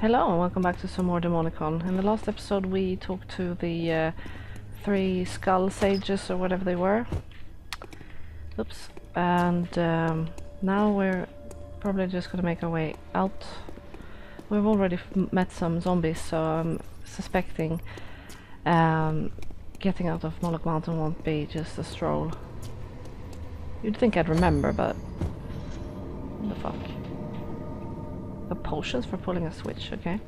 Hello and welcome back to some more Demonicon. In the last episode we talked to the 3 skull sages or whatever they were. Oops. And now we're probably just gonna make our way out. We've already met some zombies, so I'm suspecting getting out of Moloch Mountain won't be just a stroll. You'd think I'd remember, but what the fuck? The potions for pulling a switch, okay.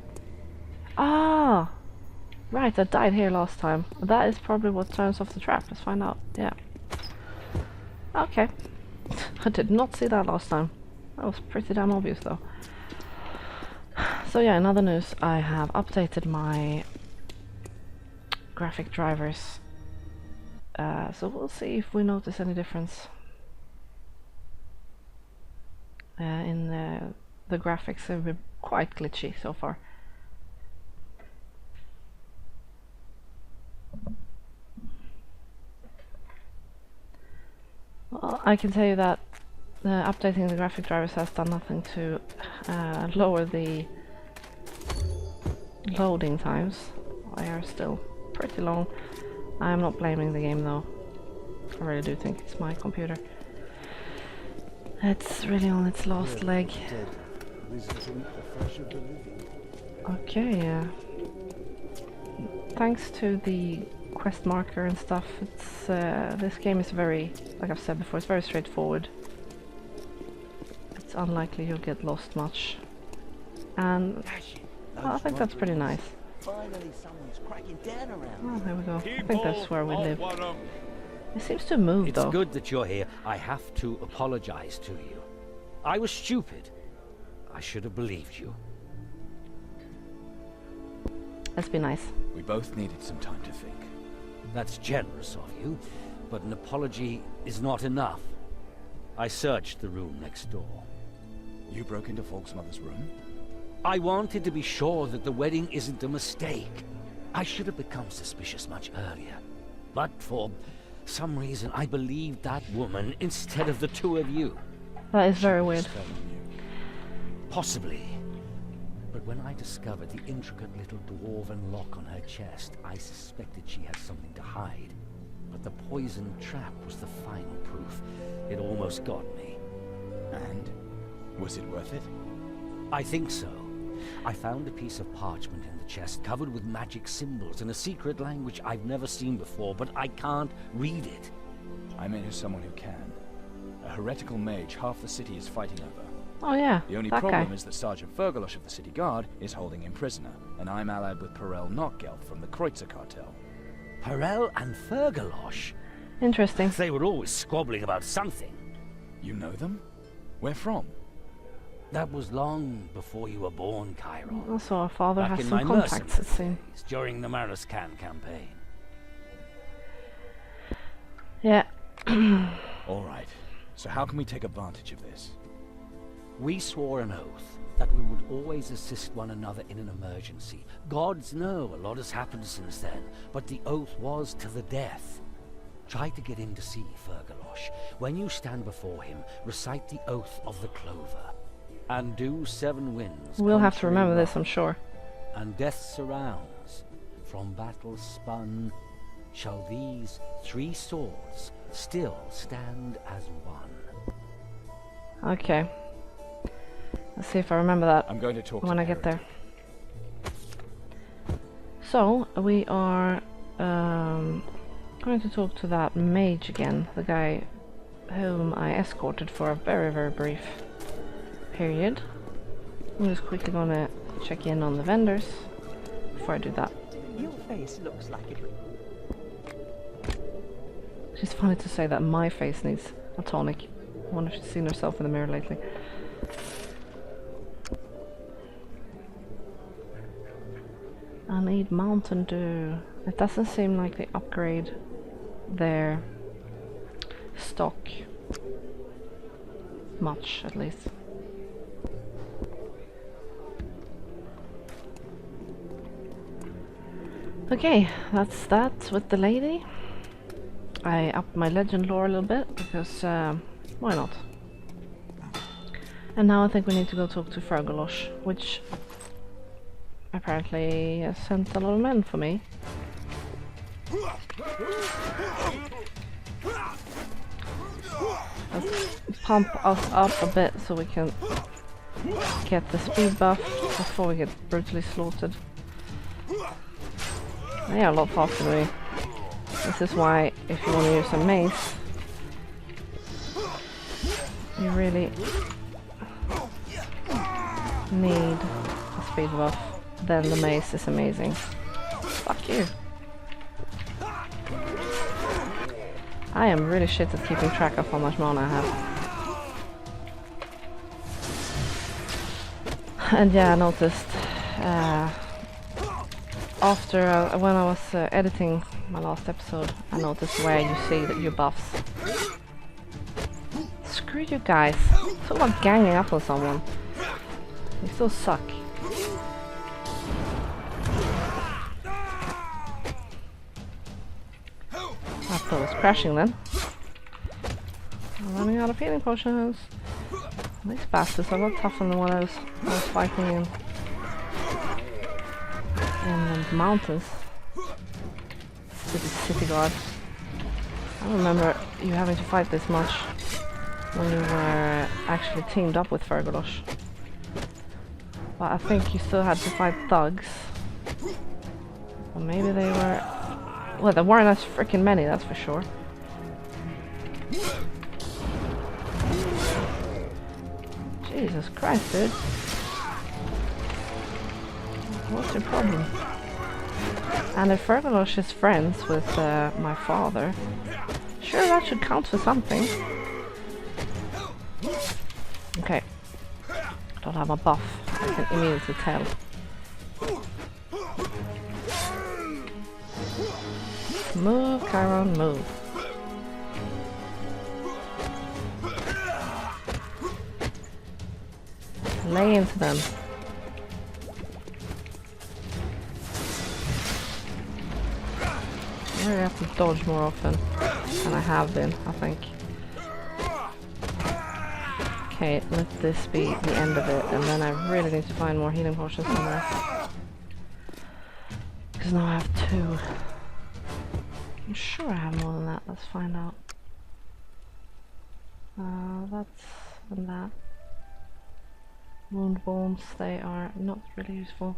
Ah! Right, I died here last time. That is probably what turns off the trap. Let's find out. Yeah. Okay. I did not see that last time. That was pretty damn obvious though. So yeah, in other news, I have updated my graphic drivers. So we'll see if we notice any difference in the graphics. Have been quite glitchy so far. Well, I can tell you that updating the graphic drivers has done nothing to lower the loading times. They are still pretty long. I am not blaming the game though. I really do think it's my computer. It's really on its last leg. Okay, thanks to the quest marker and stuff, it's this game is very, like I've said before, it's very straightforward. It's unlikely you'll get lost much, and well, I think that's pretty nice. Oh, there we go. I think that's where we live. It seems to move though. It's good that you're here. I have to apologize to you. I was stupid. I should have believed you. Let's be nice. We both needed some time to think. That's generous of you, but an apology is not enough. I searched the room next door. You broke into Folk's mother's room? I wanted to be sure that the wedding isn't a mistake. I should have become suspicious much earlier. But for some reason, I believed that woman instead of the two of you. That is very weird. Possibly. But when I discovered the intricate little dwarven lock on her chest, I suspected she had something to hide. But the poison trap was the final proof. It almost got me. And? Was it worth it? I think so. I found a piece of parchment in the chest covered with magic symbols in a secret language I've never seen before, but I can't read it. I may know someone who can. A heretical mage half the city is fighting over. Oh yeah, the only that problem guy. is that Sergeant Fergolosch of the city guard is holding him prisoner, and I'm allied with Perel Notgelf from the Kreutzer cartel. Perel and Fergolosch? Interesting. They were always squabbling about something. You know them? Where from? That was long before you were born, Chiron. Also, our father Back has in some my contacts, it mercenary seems. days, during the Marascan campaign. Yeah. All right. So how can we take advantage of this? We swore an oath that we would always assist one another in an emergency. Gods know a lot has happened since then, but the oath was to the death. Try to get in to see Fergolosch. When you stand before him, recite the oath of the clover. And do 7 winds. We'll have to remember this, I'm sure. And death surrounds. From battle spun, shall these 3 swords still stand as one. Okay. Let's see if I remember that I'm going to talk when to I get there. So, we are going to talk to that mage again, the guy whom I escorted for a very, very brief period. I'm just quickly gonna check in on the vendors before I do that. Your face looks like it. It's funny to say that my face needs a tonic. I wonder if she's seen herself in the mirror lately. I need Mountain Dew. It doesn't seem like they upgrade their stock much, at least. Okay, that's that with the lady. I upped my legend lore a little bit because why not? And now I think we need to go talk to Fergolosch, which apparently sent a lot of men for me. Let's pump us up a bit so we can get the speed buff before we get brutally slaughtered. They are a lot faster than me. This is why, if you want to use a mace, you really need a speed buff. Then the mace is amazing. Fuck you. I am really shit at keeping track of how much mana I have. And yeah, I noticed after when I was editing my last episode, I noticed where you see that your buffs. Screw you guys. Talk about ganging up on someone. You still suck. I thought it was crashing then. I'm running out of healing potions. These bastards are a lot tougher than what I was fighting in the mountains. Stupid city guard. I don't remember you having to fight this much when you were actually teamed up with Fergolosch. But I think you still had to fight thugs. Or maybe they were... Well, there weren't as freaking many, that's for sure. Jesus Christ, dude. What's your problem? And if Fergolosch is friends with my father, sure, that should count for something. Okay. I don't have a buff. I can immediately tell. Move, Chiron, move. Lay into them. I really have to dodge more often than I have been, I think. Okay, let this be the end of it, and then I really need to find more healing potions somewhere. Because now I have 2. I'm sure I have more than that, let's find out. That's and that. Wound bombs, they are not really useful.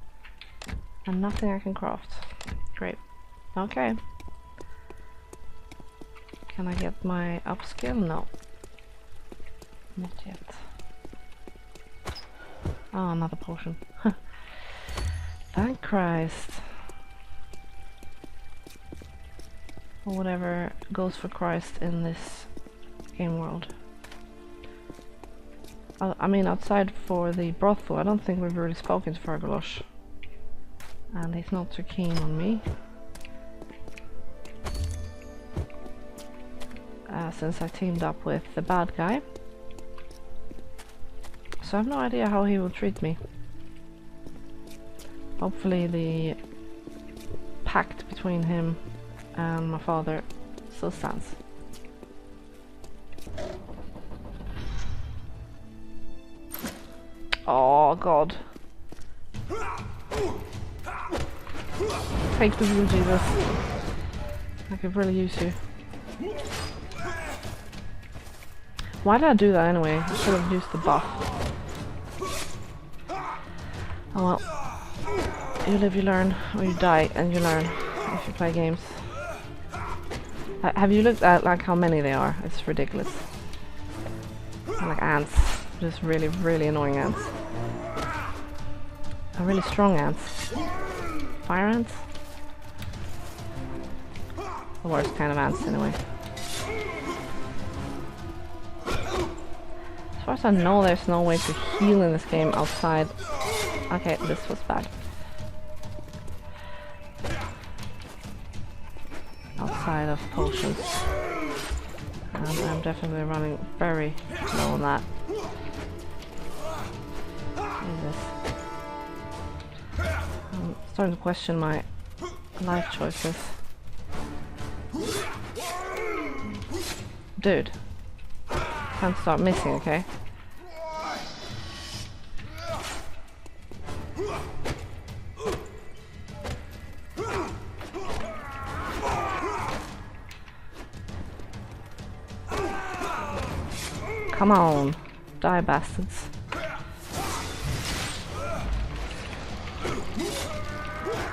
And nothing I can craft. Great. Okay. Can I get my upskill? No. Not yet. Oh, another potion. Thank Christ. Or whatever goes for Christ in this game world. I mean, outside for the brothel, I don't think we've really spoken to Fergolosch. And he's not too keen on me. Since I teamed up with the bad guy. So I have no idea how he will treat me. Hopefully the pact between him and my father still stands. Oh god. Take the wheel, Jesus. I could really use you. Why did I do that anyway? I should have used the buff. Oh well. You live, you learn, or you die and you learn if you play games. Have you looked at like how many they are? It's ridiculous. They're like ants. Just really, really annoying ants. Are really strong ants. Fire ants? The worst kind of ants anyway. As far as I know, there's no way to heal in this game outside. Okay, this was bad. Outside of potions. And I'm definitely running very low on that. Jesus. I'm starting to question my life choices. Dude. Time to start missing, okay? come on. Die, bastards.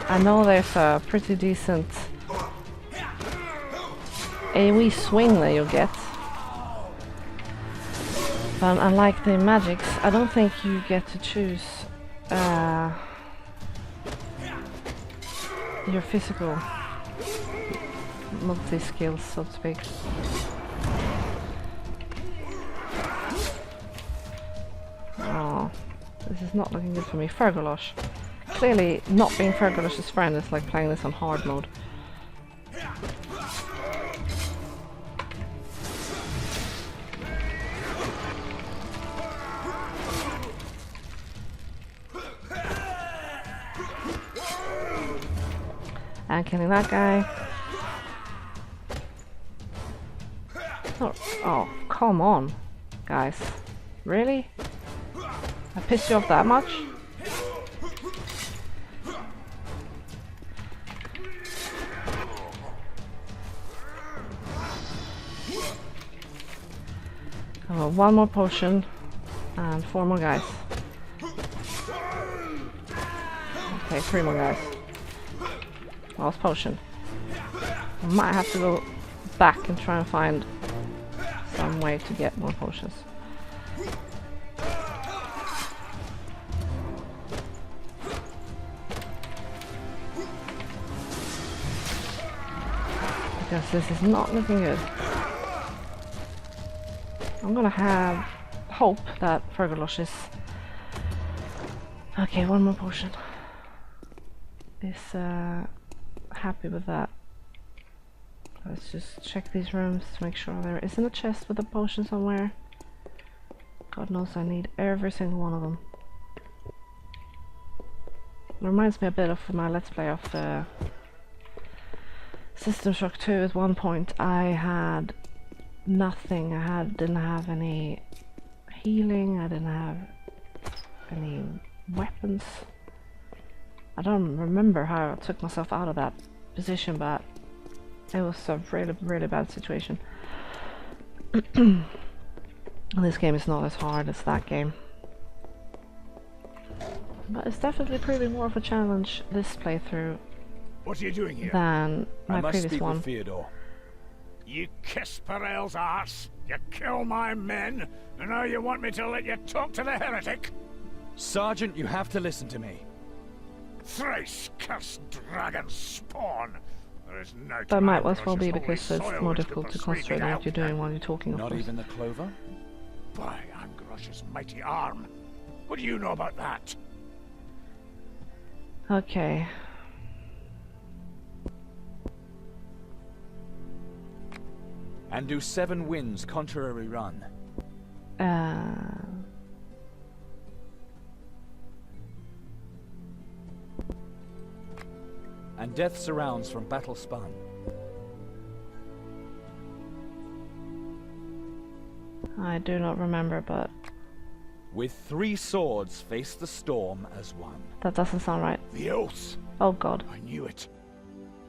I know there's a pretty decent AoE swing that you'll get. But unlike the magics, I don't think you get to choose your physical multi-skills, so to speak. Oh, this is not looking good for me. Fergolosch. Clearly, not being Fergolosch's friend is like playing this on hard mode. And killing that guy. Oh, come on, guys. Really? I pissed you off that much? Oh, one more potion and 4 more guys. Okay, 3 more guys. Last potion. I might have to go back and try and find some way to get more potions. Because this is not looking good. I'm gonna have hope that Fergolosch is... Okay, 1 more potion. Is happy with that. Let's just check these rooms to make sure there isn't a chest with a potion somewhere. God knows I need every single one of them. It reminds me a bit of my Let's Play of System Shock 2. At one point I had nothing. Didn't have any healing, I didn't have any weapons. I don't remember how I took myself out of that position, but it was a really, really bad situation. This game is not as hard as that game. But it's definitely proving more of a challenge this playthrough. What are you doing here? Than my previous speak one. With Theodore. You kiss Perel's arse, you kill my men, and now you want me to let you talk to the heretic? Sergeant, you have to listen to me. Thrice cursed dragon spawn! There is no That might as well Ambrosius be holy because it's soil more which could difficult to persuade me concentrate on what you're help doing while you're talking, of Not course. even the clover? By Ambrosius' mighty arm. What do you know about that? Okay. And do 7 winds contrary run? And death surrounds from battle spun. I do not remember, but With 3 swords face the storm as one. that doesn't sound right. The oath! Oh god. I knew it.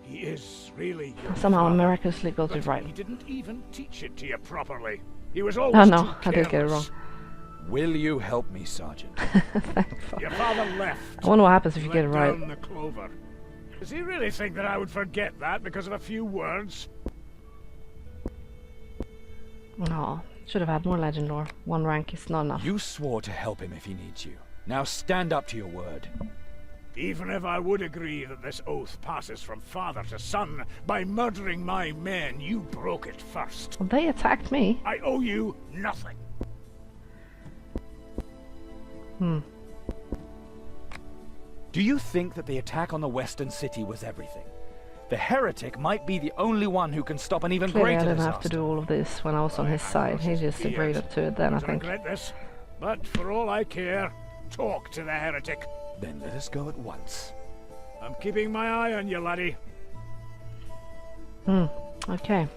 He is really your Somehow I father, miraculously got but it right. he didn't even teach it to you properly. He was always Oh no, too I did get it wrong. careless. Will you help me, Sergeant? Your father left. I wonder what happens if you Let get it right. down the clover. Does he really think that I would forget that because of a few words? No, should have had more legend lore. 1 rank is not enough. You swore to help him if he needs you. Now stand up to your word. Even if I would agree that this oath passes from father to son, by murdering my men, you broke it first. Well, they attacked me. I owe you nothing. Do you think that the attack on the Western City was everything? The heretic might be the only one who can stop an even Clearly I greater didn't disaster. have to do all of this when I was on his side. He just agreed to it then, I don't think. regret this, but for all I care, talk to the heretic. Then let us go at once. I'm keeping my eye on you, laddie. Okay.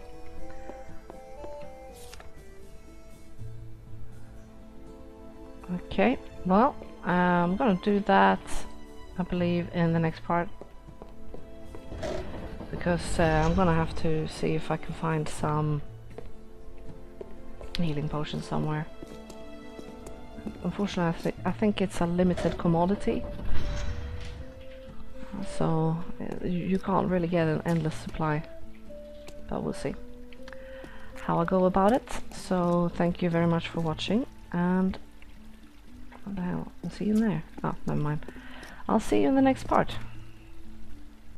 Okay, well, I'm gonna do that, I believe, in the next part. Because I'm gonna have to see if I can find some healing potion somewhere. Unfortunately, I think it's a limited commodity, so you can't really get an endless supply. But we'll see how I go about it. So thank you very much for watching, and what the hell? I'll see you in there. Oh, never mind. I'll see you in the next part.